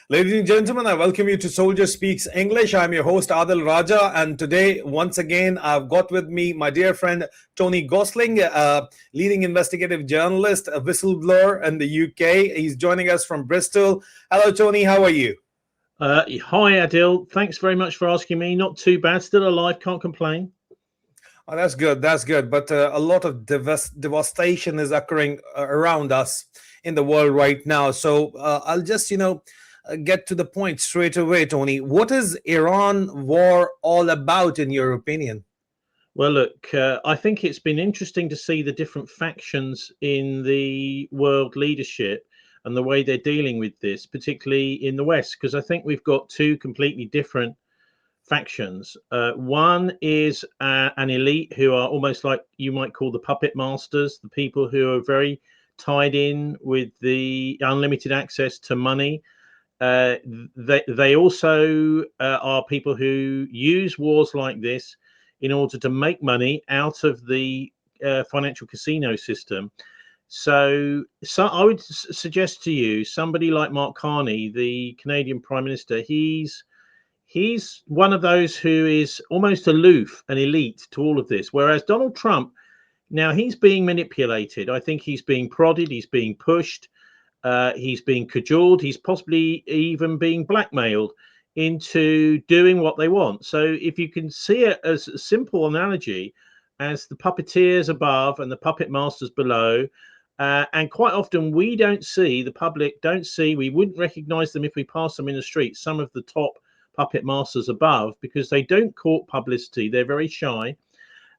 Ladies and gentlemen, I welcome you to Soldier Speaks English. I'm your host, Adil Raja, and today, once again, I've got with me my dear friend, Tony Gosling, leading investigative journalist, a whistleblower in the UK. He's joining us from Bristol. Hello, Tony. How are you? Hi, Adil. Thanks very much for asking me. Not too bad. Still alive. Can't complain. Oh, that's good. That's good. But a lot of devastation is occurring around us in the world right now. So I'll just, get to the point straight away, Tony. What is Iran war all about, in your opinion? Well, look, I think it's been interesting to see the different factions in the world leadership and the way they're dealing with this, particularly in the West, because I think we've got two completely different factions. One is an elite who are almost like you might call the puppet masters, the people who are very tied in with the unlimited access to money. They also are people who use wars like this in order to make money out of the financial casino system. So I would suggest to you somebody like Mark Carney, the Canadian Prime Minister. He's one of those who is almost aloof and elite to all of this, whereas Donald Trump, now he's being manipulated. I think he's being prodded, he's being pushed. He's being cajoled. He's possibly even being blackmailed into doing what they want. So if you can see it as a simple analogy as the puppeteers above and the puppet masters below, and quite often the public don't see, we wouldn't recognize them if we pass them in the street, some of the top puppet masters above, because they don't court publicity. They're very shy.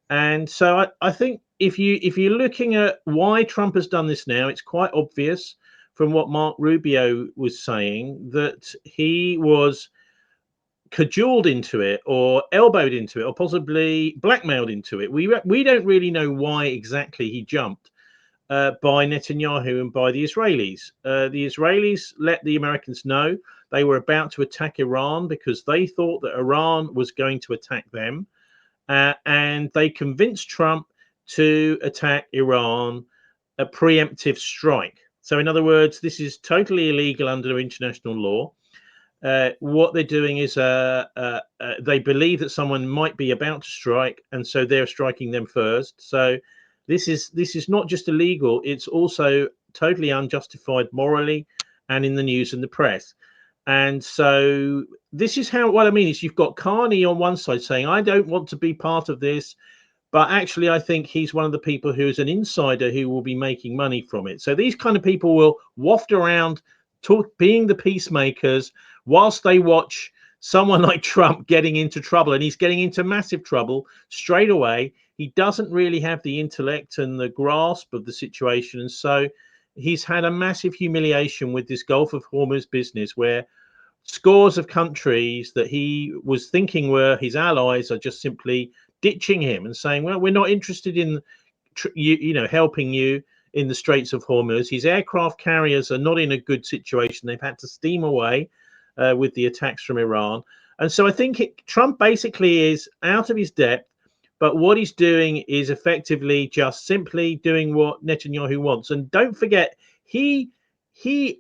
And so I think if you're looking at why Trump has done this now, it's quite obvious from what Mark Rubio was saying, that he was cajoled into it or elbowed into it or possibly blackmailed into it. We don't really know why exactly he jumped by Netanyahu and by the Israelis. The Israelis let the Americans know they were about to attack Iran because they thought that Iran was going to attack them. And they convinced Trump to attack Iran, a preemptive strike. So in other words, this is totally illegal under international law. What they're doing is they believe that someone might be about to strike, and so they're striking them first. So this is not just illegal, it's also totally unjustified morally and in the news and the press. And so this is what I mean is you've got Carney on one side saying, I don't want to be part of this. But actually, I think he's one of the people who is an insider who will be making money from it. So these kind of people will waft around, being the peacemakers, whilst they watch someone like Trump getting into trouble. And he's getting into massive trouble straight away. He doesn't really have the intellect and the grasp of the situation. And so he's had a massive humiliation with this Gulf of Hormuz business, where scores of countries that he was thinking were his allies are just simply ditching him and saying, well, we're not interested in helping you in the Straits of Hormuz. His aircraft carriers are not in a good situation. They've had to steam away with the attacks from Iran. And so I think Trump basically is out of his depth, but what he's doing is effectively just simply doing what Netanyahu wants. And don't forget, he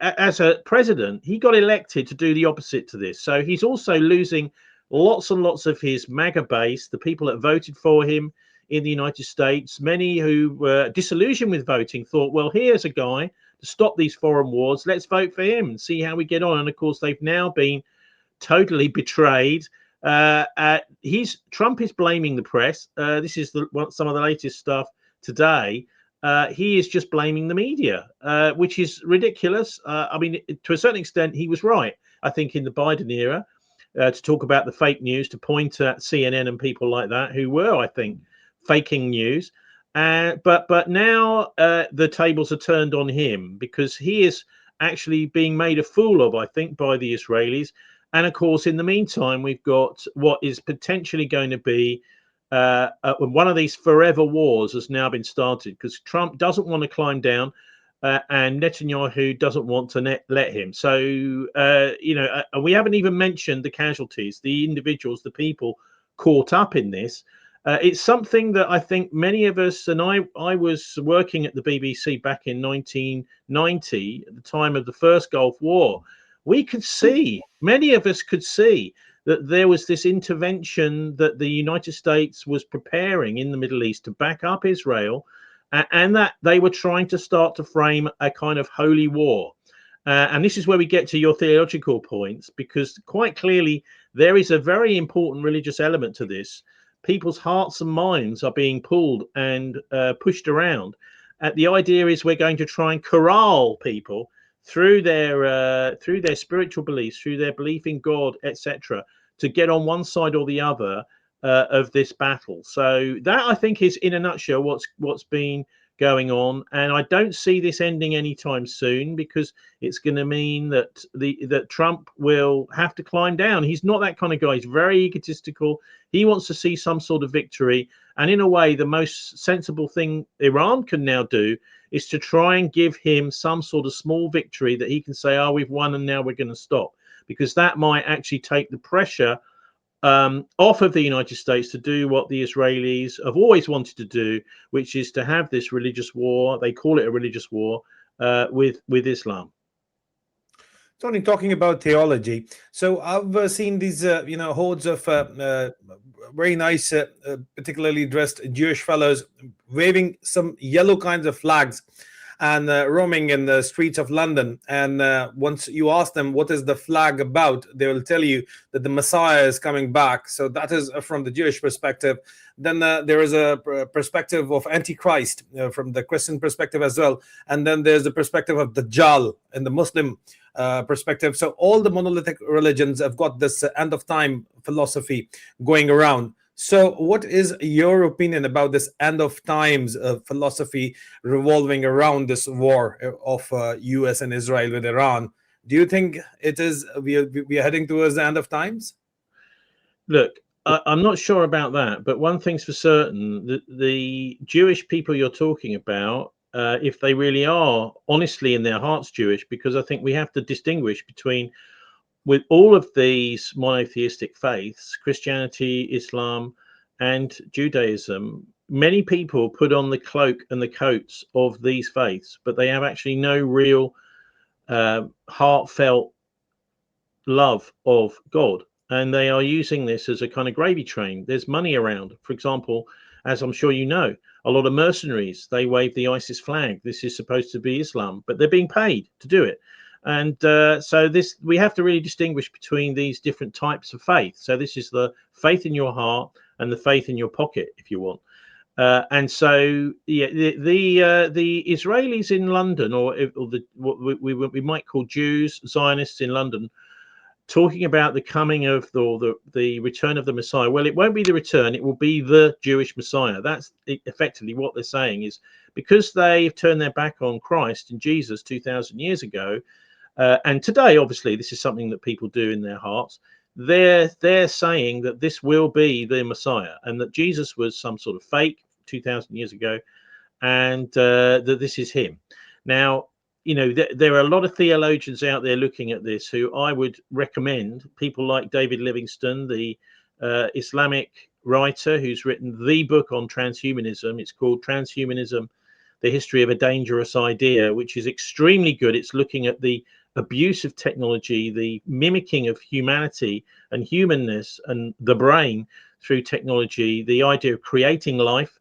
as a president, he got elected to do the opposite to this. So he's also losing lots and lots of his MAGA base, the people that voted for him in the United States. Many who were disillusioned with voting thought, well, here's a guy to stop these foreign wars. Let's vote for him and see how we get on. And of course, they've now been totally betrayed. Trump is blaming the press. This is some of the latest stuff today. He is just blaming the media, which is ridiculous. I mean, to a certain extent, he was right, I think, in the Biden era. To talk about the fake news, to point at CNN and people like that who were, I think, faking news. But now the tables are turned on him because he is actually being made a fool of, I think, by the Israelis. And of course, in the meantime, we've got what is potentially going to be one of these forever wars has now been started because Trump doesn't want to climb down. and Netanyahu doesn't want to let him. So, we haven't even mentioned the casualties, the individuals, the people caught up in this. It's something that I think many of us, and I was working at the BBC back in 1990, at the time of the first Gulf War. We could see, many of us could see, that there was this intervention that the United States was preparing in the Middle East to back up Israel, and that they were trying to start to frame a kind of holy war. And this is where we get to your theological points, because quite clearly there is a very important religious element to this. People's hearts and minds are being pulled and pushed around. The idea is we're going to try and corral people through their spiritual beliefs, through their belief in God, etc., to get on one side or the other of this battle. So that, I think, is in a nutshell what's been going on, and I don't see this ending anytime soon, because it's going to mean that Trump will have to climb down. He's not that kind of guy. He's very egotistical. He wants to see some sort of victory, and in a way, the most sensible thing Iran can now do is to try and give him some sort of small victory that he can say, "Oh, we've won, and now we're going to stop," because that might actually take the pressure off of the United States to do what the Israelis have always wanted to do, which is to have this religious war. They call it a religious war with Islam. Tony, talking about theology, so I've seen these, hordes of very nice, particularly dressed Jewish fellows waving some yellow kinds of flags and roaming in the streets of London. And once you ask them what is the flag about, they will tell you that the Messiah is coming back. So that is from the Jewish perspective. Then there is a perspective of Antichrist from the Christian perspective as well. And then there's the perspective of Dajjal in the Muslim perspective. So all the monolithic religions have got this end of time philosophy going around. So what is your opinion about this end of times philosophy revolving around this war of US and Israel with Iran? Do you think it is we are heading towards the end of times? Look, I'm not sure about that, but one thing's for certain, that the Jewish people you're talking about, if they really are honestly in their hearts Jewish, because I think we have to distinguish between, with all of these monotheistic faiths, Christianity, Islam, and Judaism, many people put on the cloak and the coats of these faiths, but they have actually no real heartfelt love of God. And they are using this as a kind of gravy train. There's money around. For example, as I'm sure you know, a lot of mercenaries, they wave the ISIS flag. This is supposed to be Islam, but they're being paid to do it. And so we have to really distinguish between these different types of faith. So this is the faith in your heart and the faith in your pocket, if you want. And so, yeah, the Israelis in London, or what we might call Jews, Zionists in London, talking about the coming of the return of the Messiah. Well, it won't be the return; it will be the Jewish Messiah. That's effectively what they're saying, is because they've turned their back on Christ and Jesus 2,000 years ago. And today, obviously, this is something that people do in their hearts. They're saying that this will be the Messiah, and that Jesus was some sort of fake 2,000 years ago, and that this is him. Now, there are a lot of theologians out there looking at this who I would recommend. People like David Livingstone, the Islamic writer who's written the book on transhumanism. It's called Transhumanism: The History of a Dangerous Idea, which is extremely good. It's looking at the abuse of technology, the mimicking of humanity and humanness and the brain through technology, the idea of creating life,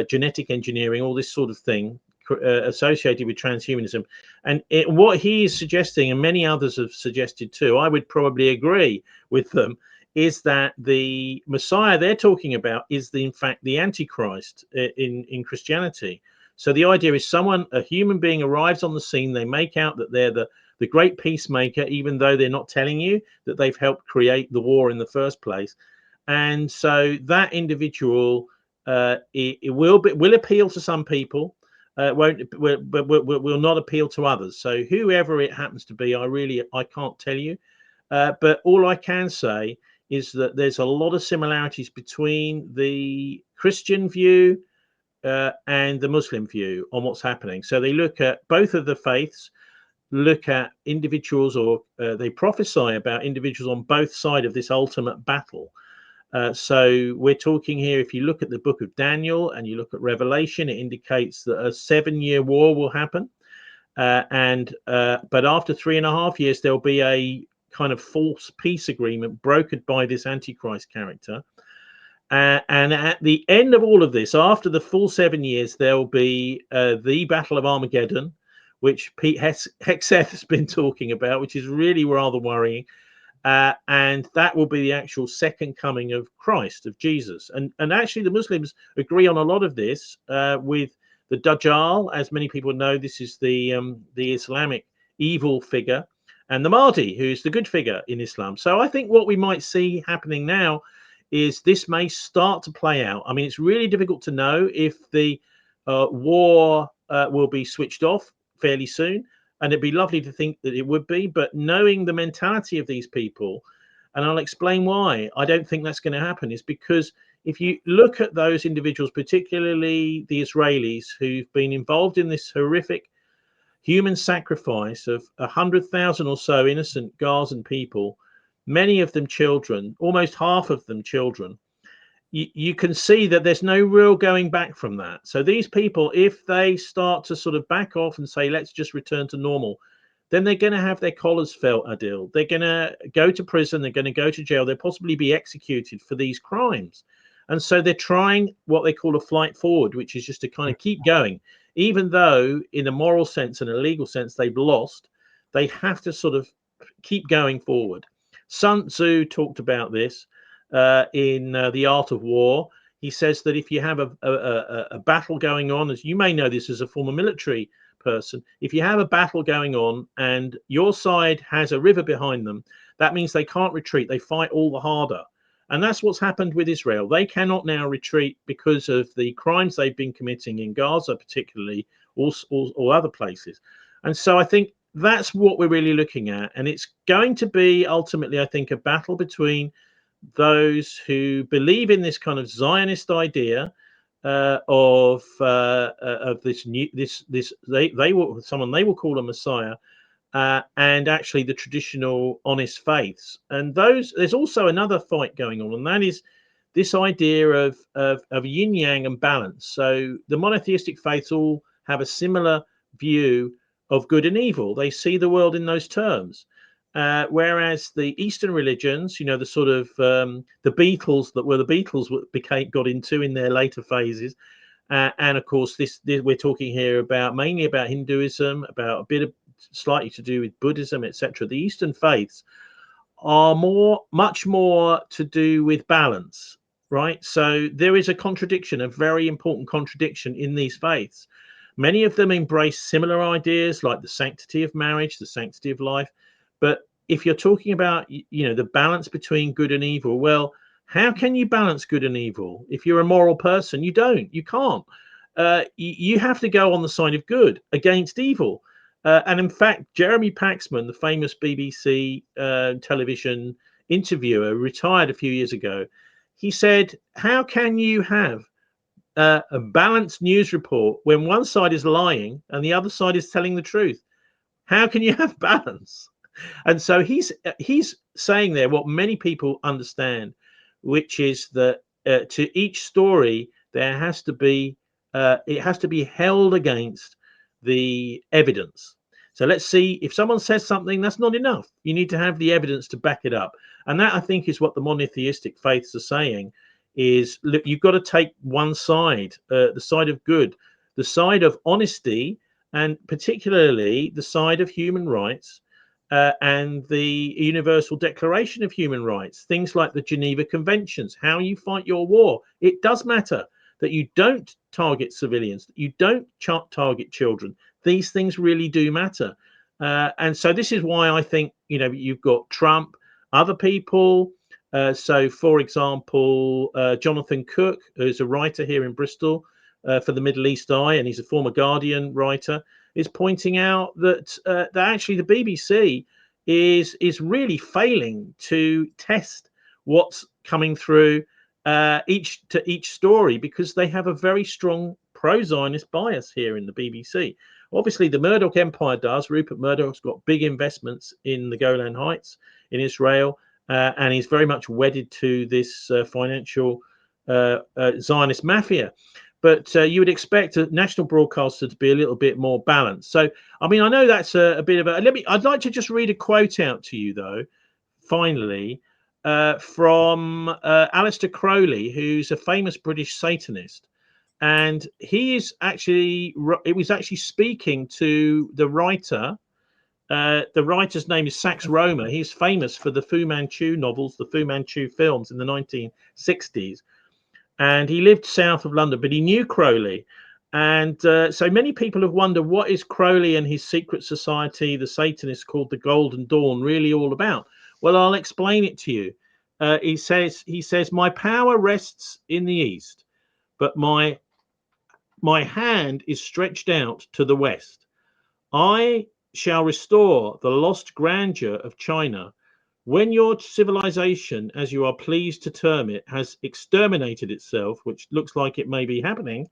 genetic engineering, all this sort of thing associated with transhumanism. And what he is suggesting, and many others have suggested too, I would probably agree with them, is that the Messiah they're talking about is in fact the Antichrist in Christianity. So the idea is a human being arrives on the scene, they make out that they're the great peacemaker, even though they're not telling you that they've helped create the war in the first place. And so that individual it will appeal to some people, will not appeal to others. So whoever it happens to be, I can't tell you. But all I can say is that there's a lot of similarities between the Christian view, and the Muslim view on what's happening. So they look at both of the faiths, look at individuals, or they prophesy about individuals on both sides of this ultimate battle. So we're talking here, if you look at the book of Daniel and you look at Revelation, it indicates that a 7-year war will happen. But after 3.5 years, there'll be a kind of false peace agreement brokered by this Antichrist character. And at the end of all of this, after the full 7 years, there'll be the Battle of Armageddon, which Pete Hegseth has been talking about, which is really rather worrying. And that will be the actual second coming of Christ, of Jesus. And actually, the Muslims agree on a lot of this with the Dajjal. As many people know, this is the Islamic evil figure, and the Mahdi, who is the good figure in Islam. So I think what we might see happening now is this may start to play out. I mean, it's really difficult to know if the war will be switched off fairly soon. And it'd be lovely to think that it would be, but knowing the mentality of these people, and I'll explain why I don't think that's going to happen, is because if you look at those individuals, particularly the Israelis who've been involved in this horrific human sacrifice of 100,000 or so innocent Gazan people, many of them children, almost half of them children, you can see that there's no real going back from that. So these people, if they start to sort of back off and say, let's just return to normal, then they're going to have their collars felt, Adil. They're going to go to prison. They're going to go to jail. They'll possibly be executed for these crimes. And so they're trying what they call a flight forward, which is just to kind of keep going. Even though in a moral sense and a legal sense they've lost, they have to sort of keep going forward. Sun Tzu talked about this. In The Art of War, he says that if you have a battle going on, as you may know this as a former military person, if you have a battle going on and your side has a river behind them, that means they can't retreat. They fight all the harder. And that's what's happened with Israel. They cannot now retreat because of the crimes they've been committing in Gaza, particularly, or other places. And so I think that's what we're really looking at. And it's going to be ultimately, I think, a battle between those who believe in this kind of Zionist idea of this new they will someone they will call a Messiah, and actually the traditional honest faiths. And there's also another fight going on, and that is this idea of yin yang and balance. So the monotheistic faiths all have a similar view of good and evil. They see the world in those terms. Whereas the Eastern religions, you know, the sort of the Beatles got into in their later phases, and of course this we're talking here mainly about Hinduism, about a bit of slightly to do with Buddhism, etc. The Eastern faiths are much more to do with balance, right? So there is a contradiction, a very important contradiction in these faiths. Many of them embrace similar ideas like the sanctity of marriage, the sanctity of life. But if you're talking about, you know, the balance between good and evil, well, how can you balance good and evil? If you're a moral person, you can't. You have to go on the side of good against evil. And in fact, Jeremy Paxman, the famous BBC television interviewer, retired a few years ago, he said, how can you have a balanced news report when one side is lying and the other side is telling the truth? How can you have balance? And so he's saying there what many people understand, which is that to each story there has to be it has to be held against the evidence. So let's see, if someone says something, that's not enough. You need to have the evidence to back it up. And that, I think, is what the monotheistic faiths are saying, is, look, you've got to take one side, the side of good, the side of honesty, and particularly the side of human rights, and the Universal Declaration of Human Rights, things like the Geneva Conventions, how you fight your war. It does matter that you don't target civilians, that you don't target children. These things really do matter. And so this is why I think, you know, you've got Trump, other people. So, for example, Jonathan Cook, who's a writer here in Bristol for the Middle East Eye, and he's a former Guardian writer, is pointing out that that actually the BBC is really failing to test what's coming through each story, because they have a very strong pro-Zionist bias here in the BBC. Obviously, the Murdoch empire does. Rupert Murdoch's got big investments in the Golan Heights in Israel, and he's very much wedded to this financial Zionist mafia. But you would expect a national broadcaster to be a little bit more balanced. So, I mean, I know that's a bit of a. I'd like to just read a quote out to you, though. Finally, from Aleister Crowley, who's a famous British Satanist, and he is actually speaking to the writer. The writer's name is Sax Rohmer. He's famous for the Fu Manchu novels, the Fu Manchu films in the 1960s. And he lived south of London, but he knew Crowley. And so many people have wondered, what is Crowley and his secret society, the Satanists called the Golden Dawn, really all about? Well, I'll explain it to you. He says, my power rests in the east, but my hand is stretched out to the west. I shall restore the lost grandeur of China. When your civilization, as you are pleased to term it, has exterminated itself, which looks like it may be happening,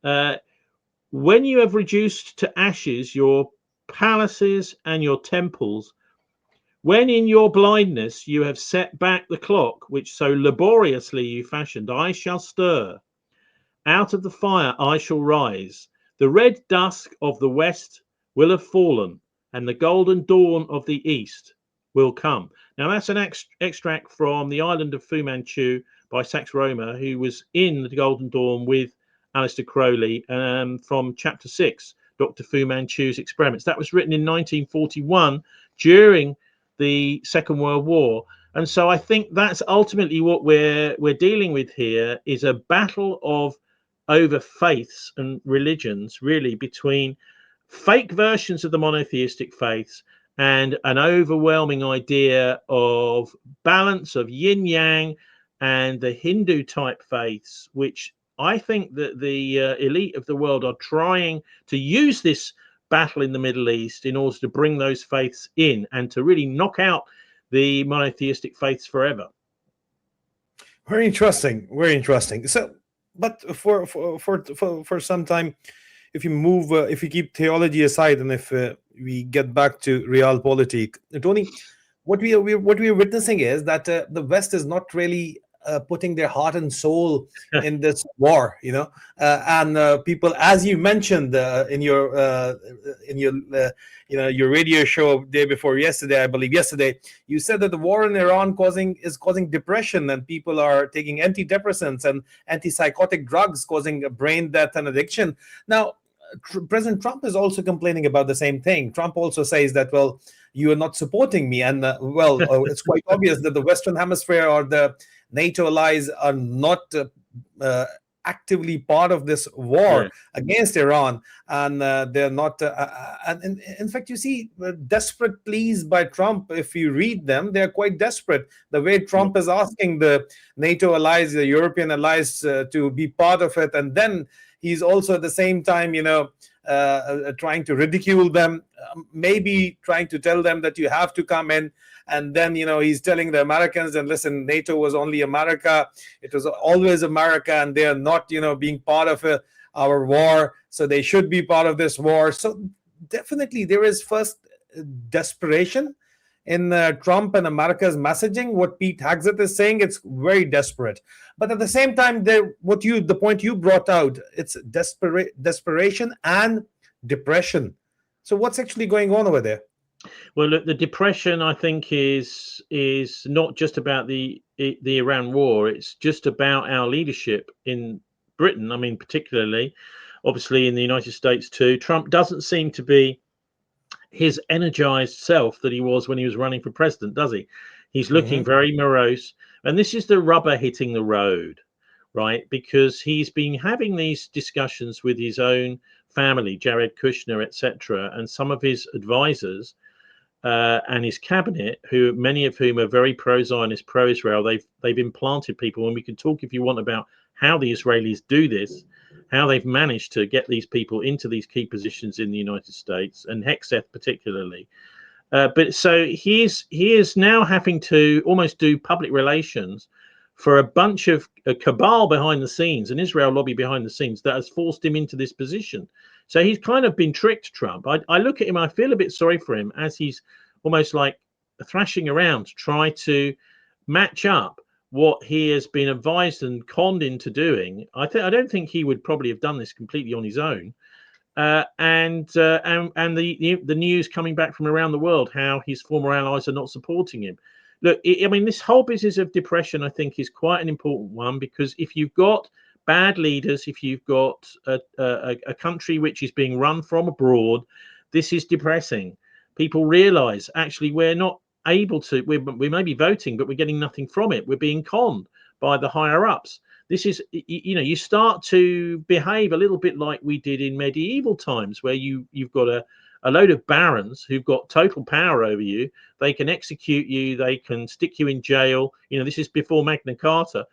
when you have reduced to ashes your palaces and your temples, when in your blindness you have set back the clock which so laboriously you fashioned, I shall stir. Out of the fire I shall rise. The red dusk of the west will have fallen, and the golden dawn of the east will come. Now, that's an extract from The Island of Fu Manchu by Sax Rohmer, who was in the Golden Dawn with Aleister Crowley from chapter 6, Dr. Fu Manchu's Experiments. That was written in 1941 during the Second World War. And so I think that's ultimately what we're dealing with here, is a battle of over faiths and religions, really, between fake versions of the monotheistic faiths and an overwhelming idea of balance of yin yang and the Hindu type faiths, which I think that the elite of the world are trying to use this battle in the Middle East in order to bring those faiths in and to really knock out the monotheistic faiths forever. Very interesting. Very interesting. So, but for some time, if you keep theology aside, and if we get back to realpolitik, Tony, what we are witnessing is that the West is not really putting their heart and soul in this war, and people, as you mentioned in your your radio show day before yesterday, I believe yesterday, you said that the war in Iran is causing depression, and people are taking antidepressants and antipsychotic drugs, causing brain death and addiction. Now, President Trump is also complaining about the same thing. Trump also says that, well, you are not supporting me, and it's quite obvious that the Western Hemisphere or the NATO allies are not actively part of this war against Iran, and they're not. And in fact, you see desperate pleas by Trump. If you read them, they're quite desperate. The way Trump is asking the NATO allies, the European allies, to be part of it, and then he's also at the same time, trying to ridicule them, maybe trying to tell them that you have to come in. And then, he's telling the Americans, and listen, NATO was only America. It was always America, and they are not, being part of our war. So they should be part of this war. So definitely there is first desperation in Trump and America's messaging. What Pete Hegseth is saying, it's very desperate. But at the same time, the point you brought out, it's desperation and depression. So what's actually going on over there? Well, look, the depression, I think, is not just about the Iran war. It's just about our leadership in Britain. I mean, particularly, obviously, in the United States too. Trump doesn't seem to be his energized self that he was when he was running for president, does he? He's looking very morose. And this is the rubber hitting the road, right? Because he's been having these discussions with his own family, Jared Kushner, etc., and some of his advisors and his cabinet, who many of whom are very pro-Zionist, pro-Israel. They've implanted people, and we can talk if you want about how the Israelis do this, how they've managed to get these people into these key positions in the United States, and Hegseth particularly. But so he is now having to almost do public relations for a bunch of a cabal behind the scenes, an Israel lobby behind the scenes that has forced him into this position. So he's kind of been tricked, Trump. I look at him, I feel a bit sorry for him as he's almost like thrashing around to try to match up what he has been advised and conned into doing. I don't think he would probably have done this completely on his own. And the news coming back from around the world, how his former allies are not supporting him. Look, I mean, this whole business of depression, I think, is quite an important one, because if you've got bad leaders, if you've got a country which is being run from abroad, this is depressing. People realize, actually, we're not able to, we may be voting, but we're getting nothing from it. We're being conned by the higher ups. This is, you start to behave a little bit like we did in medieval times, where you've got a load of barons who've got total power over you. They can execute you. They can stick you in jail. This is before Magna Carta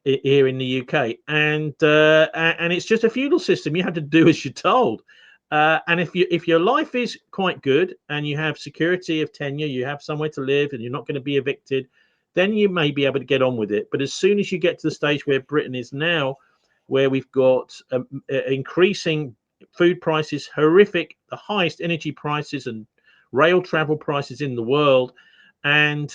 here in the UK, and it's just a feudal system. You have to do as you're told. And if your life is quite good and you have security of tenure, you have somewhere to live, and you're not going to be evicted, then you may be able to get on with it. But as soon as you get to the stage where Britain is now, where we've got increasing food prices, horrific, the highest energy prices and rail travel prices in the world, and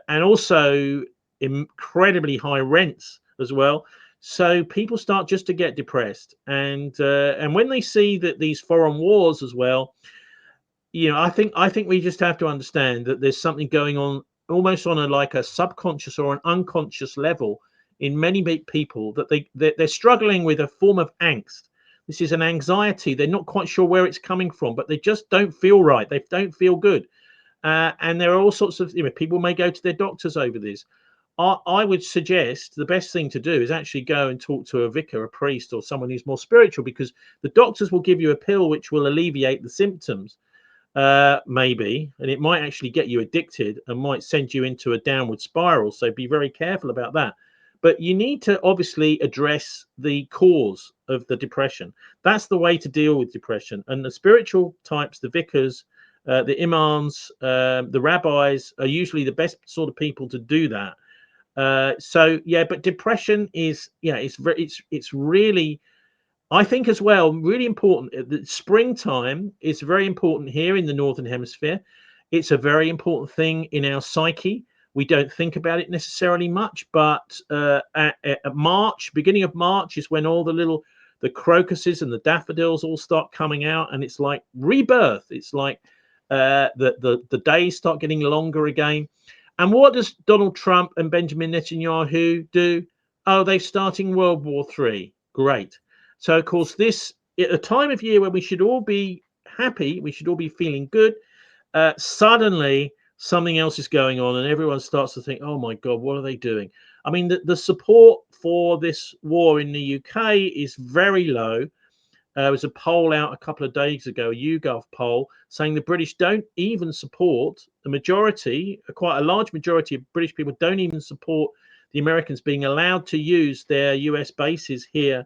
also incredibly high rents as well. So people start just to get depressed, and when they see that these foreign wars as well, I think we just have to understand that there's something going on, almost on a subconscious or an unconscious level in many people, that they're struggling with a form of angst. This is an anxiety. They're not quite sure where it's coming from, but they just don't feel right. They don't feel good. And there are all sorts of, people may go to their doctors over this. I would suggest the best thing to do is actually go and talk to a vicar, a priest, or someone who's more spiritual, because the doctors will give you a pill which will alleviate the symptoms, maybe, and it might actually get you addicted and might send you into a downward spiral. So be very careful about that. But you need to obviously address the cause of the depression. That's the way to deal with depression. And the spiritual types, the vicars, the imams, the rabbis, are usually the best sort of people to do that. But depression is, it's really, I think as well, really important. The springtime is very important here in the Northern Hemisphere. It's a very important thing in our psyche. We don't think about it necessarily much, but at March, beginning of March, is when all the crocuses and the daffodils all start coming out, and it's like rebirth. It's like the days start getting longer again. And what does Donald Trump and Benjamin Netanyahu do? Oh, they're starting World War III. Great. So, of course, this at a time of year when we should all be happy, we should all be feeling good, suddenly something else is going on, and everyone starts to think, oh my God, what are they doing? I mean, the support for this war in the UK is very low. There was a poll out a couple of days ago, a YouGov poll, saying the British don't even support, the majority, quite a large majority of British people don't even support the Americans being allowed to use their US bases here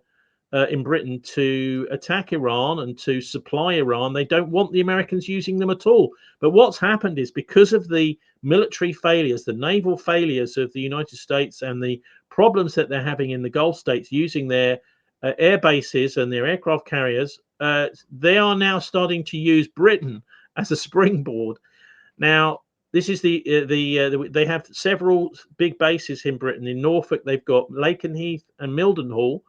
in Britain to attack Iran and to supply Iran. They don't want the Americans using them at all. But what's happened is, because of the military failures, the naval failures of the United States, and the problems that they're having in the Gulf states using their air bases and their aircraft carriers, they are now starting to use Britain as a springboard. Now, this is they have several big bases in Britain. In Norfolk, they've got Lakenheath and Mildenhall.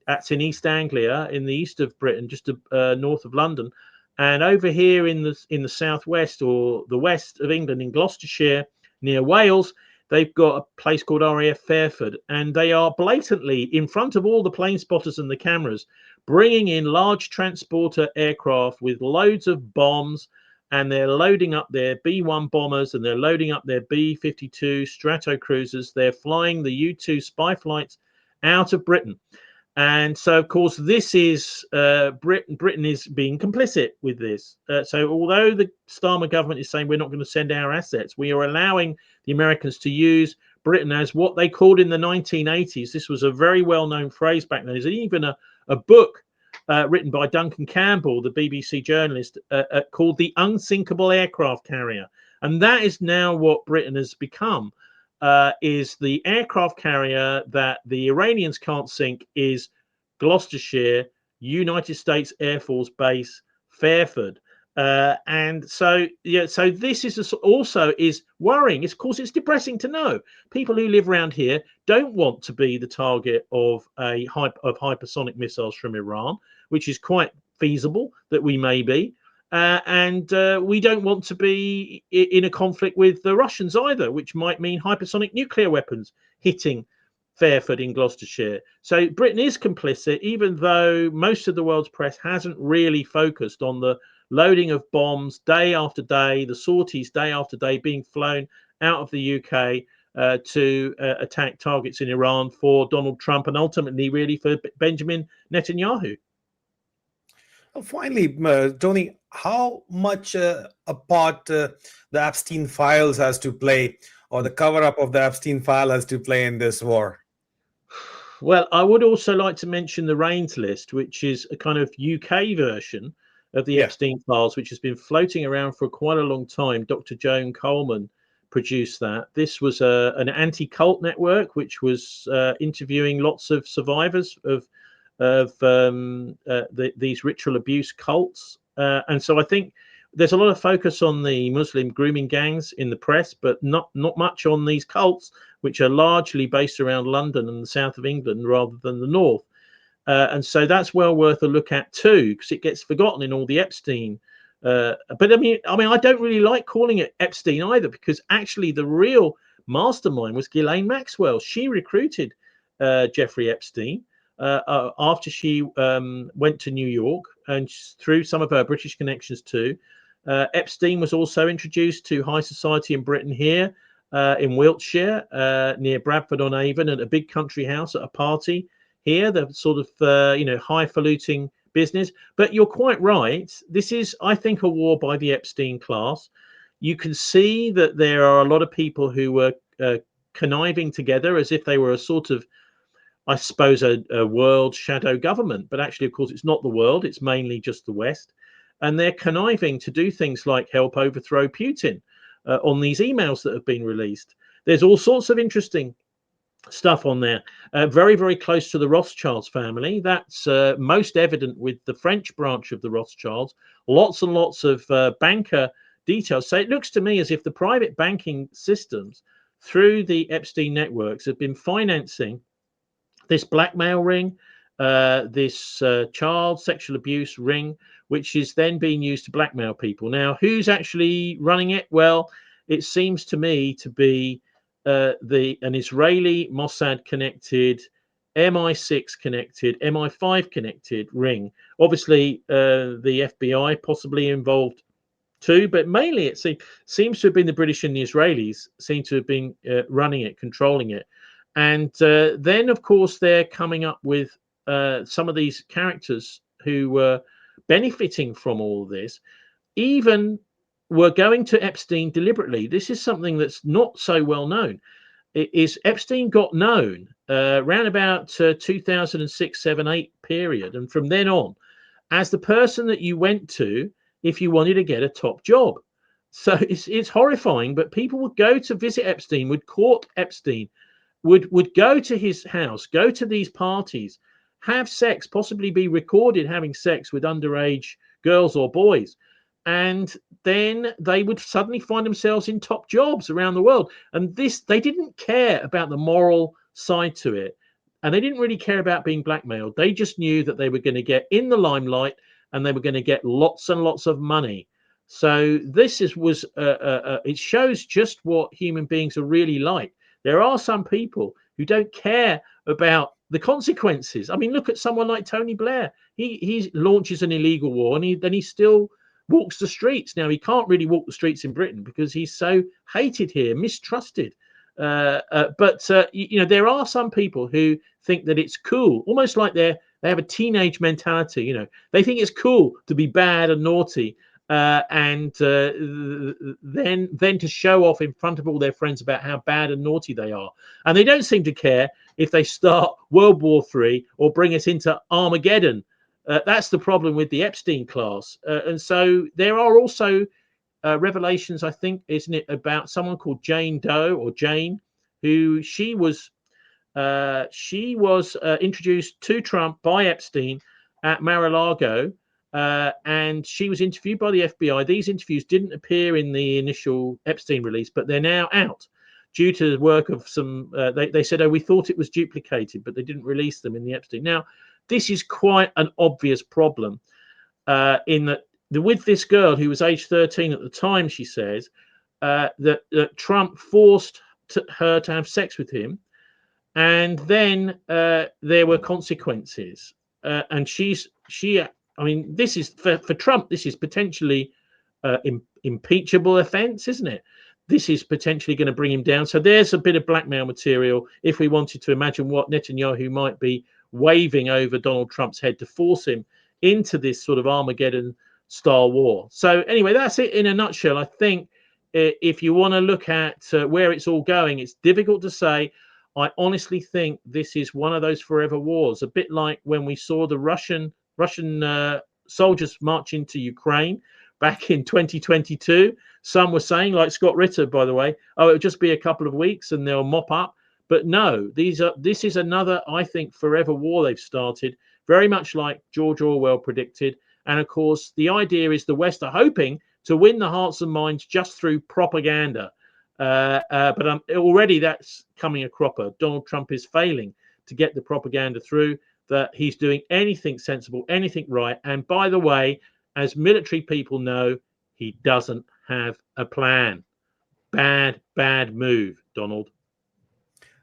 That's in East Anglia, in the east of Britain, just north of London. And over here in the southwest, or the west of England, in Gloucestershire, near Wales, they've got a place called RAF Fairford, and they are blatantly in front of all the plane spotters and the cameras, bringing in large transporter aircraft with loads of bombs, and they're loading up their B-1 bombers, and they're loading up their B-52 Stratocruisers. They're flying the U-2 spy flights out of Britain. And so, of course, this is Britain is being complicit with this. So although the Starmer government is saying we're not going to send our assets, we are allowing the Americans to use Britain as what they called in the 1980s. This was a very well-known phrase back then. There's even a book written by Duncan Campbell, the BBC journalist, called The Unsinkable Aircraft Carrier. And that is now what Britain has become. is the aircraft carrier that the Iranians can't sink is Gloucestershire, United States Air Force Base, Fairford. And so, yeah, so this is also is worrying. Of course, it's depressing to know people who live around here don't want to be the target of hypersonic missiles from Iran, which is quite feasible that we may be. And we don't want to be in a conflict with the Russians either, which might mean hypersonic nuclear weapons hitting Fairford in Gloucestershire. So Britain is complicit, even though most of the world's press hasn't really focused on the loading of bombs day after day, the sorties day after day being flown out of the UK to attack targets in Iran for Donald Trump and ultimately really for Benjamin Netanyahu. Finally, Tony, how much a part the Epstein files has to play, or the cover up of the Epstein file has to play in this war? Well, I would also like to mention the Rains list, which is a kind of UK version of the Epstein files, which has been floating around for quite a long time. Dr. Joan Coleman produced that. This was an anti-cult network, which was interviewing lots of survivors of these ritual abuse cults. And so I think there's a lot of focus on the Muslim grooming gangs in the press, but not much on these cults, which are largely based around London and the south of England rather than the north. And so that's well worth a look at too, because it gets forgotten in all the Epstein. But I mean, I don't really like calling it Epstein either, because actually the real mastermind was Ghislaine Maxwell. She recruited Jeffrey Epstein after she went to New York, and through some of her British connections too. Epstein was also introduced to high society in Britain here in Wiltshire, near Bradford-on-Avon, at a big country house at a party here, the sort of highfalutin business. But you're quite right. This is, I think, a war by the Epstein class. You can see that there are a lot of people who were conniving together as if they were a sort of, I suppose, a world shadow government. But actually, of course, it's not the world. It's mainly just the West. And they're conniving to do things like help overthrow Putin on these emails that have been released. There's all sorts of interesting stuff on there. Very, very close to the Rothschilds family. That's most evident with the French branch of the Rothschilds. Lots and lots of banker details. So it looks to me as if the private banking systems through the Epstein networks have been financing this blackmail ring, this child sexual abuse ring, which is then being used to blackmail people. Now, who's actually running it? Well, it seems to me to be an Israeli Mossad connected, MI6 connected, MI5 connected ring. Obviously, the FBI possibly involved too, but mainly it seems to have been the British and the Israelis seem to have been running it, controlling it. And then, of course, they're coming up with some of these characters who were benefiting from all of this, even were going to Epstein deliberately. This is something that's not so well known. Is Epstein got known around about 2006, 7, 8 period, and from then on, as the person that you went to if you wanted to get a top job. So it's horrifying, but people would go to visit Epstein, would court Epstein, would go to his house, go to these parties, have sex, possibly be recorded having sex with underage girls or boys. And then they would suddenly find themselves in top jobs around the world. And this, they didn't care about the moral side to it. And they didn't really care about being blackmailed. They just knew that they were going to get in the limelight and they were going to get lots and lots of money. So this it shows just what human beings are really like. There are some people who don't care about the consequences. I mean, look at someone like Tony Blair. He launches an illegal war and then he still walks the streets. Now, he can't really walk the streets in Britain because he's so hated here, mistrusted. But there are some people who think that it's cool, almost like they have a teenage mentality. They think it's cool to be bad and naughty, and then to show off in front of all their friends about how bad and naughty they are. And they don't seem to care if they start World War III or bring us into Armageddon. That's the problem with the Epstein class. And so there are also revelations, I think, isn't it, about someone called Jane Doe or Jane, who she was introduced to Trump by Epstein at Mar-a-Lago, and she was interviewed by the FBI. These interviews didn't appear in the initial Epstein release, but they're now out due to the work of some. They said, "Oh, we thought it was duplicated," but they didn't release them in the Epstein. Now, this is quite an obvious problem in that with this girl who was age 13 at the time, she says that Trump forced her to have sex with him. And then there were consequences, and I mean, this is for Trump. This is potentially impeachable offence, isn't it? This is potentially going to bring him down. So there's a bit of blackmail material. If we wanted to imagine what Netanyahu might be waving over Donald Trump's head to force him into this sort of Armageddon-style war. So anyway, that's it in a nutshell. I think if you want to look at where it's all going, it's difficult to say. I honestly think this is one of those forever wars, a bit like when we saw the Russian soldiers march into Ukraine back in 2022. Some were saying, like Scott Ritter, by the way, oh, it'll just be a couple of weeks and they'll mop up. But no, this is another, I think, forever war they've started, very much like George Orwell predicted. And of course, the idea is the West are hoping to win the hearts and minds just through propaganda. But already that's coming a cropper. Donald Trump is failing to get the propaganda through that he's doing anything sensible, anything right. And by the way, as military people know, he doesn't have a plan. Bad move, Donald.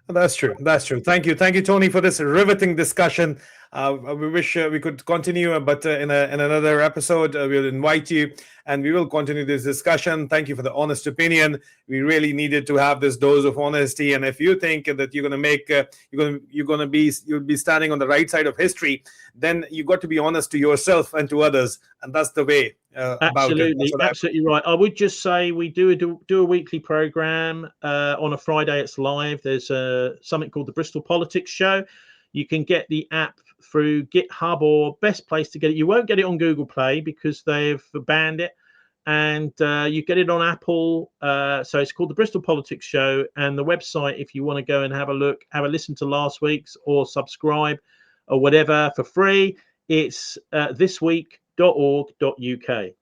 That's true. That's true. Thank you, Tony, for this riveting discussion. We wish we could continue, but in another episode, we'll invite you, and we will continue this discussion. Thank you for the honest opinion. We really needed to have this dose of honesty. And if you think that you're going to make, you'll be standing on the right side of history, then you got to be honest to yourself and to others, and that's the way. Absolutely, absolutely right. I would just say we do a weekly program on a Friday. It's live. There's something called the Bristol Politics Show. You can get the app through GitHub, or best place to get it. You won't get it on Google Play because they've banned it, and you get it on Apple. So it's called the Bristol Politics Show, and the website, if you want to go and have a look, have a listen to last week's, or subscribe or whatever for free, it's thisweek.org.uk.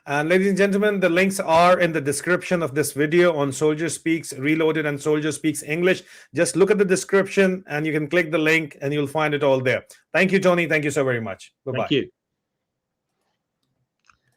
And ladies and gentlemen, the links are in the description of this video on Soldier Speaks Reloaded and Soldier Speaks English. Just look at the description and you can click the link and you'll find it all there. Thank you, Tony. Thank you so very much. Bye-bye. Thank you.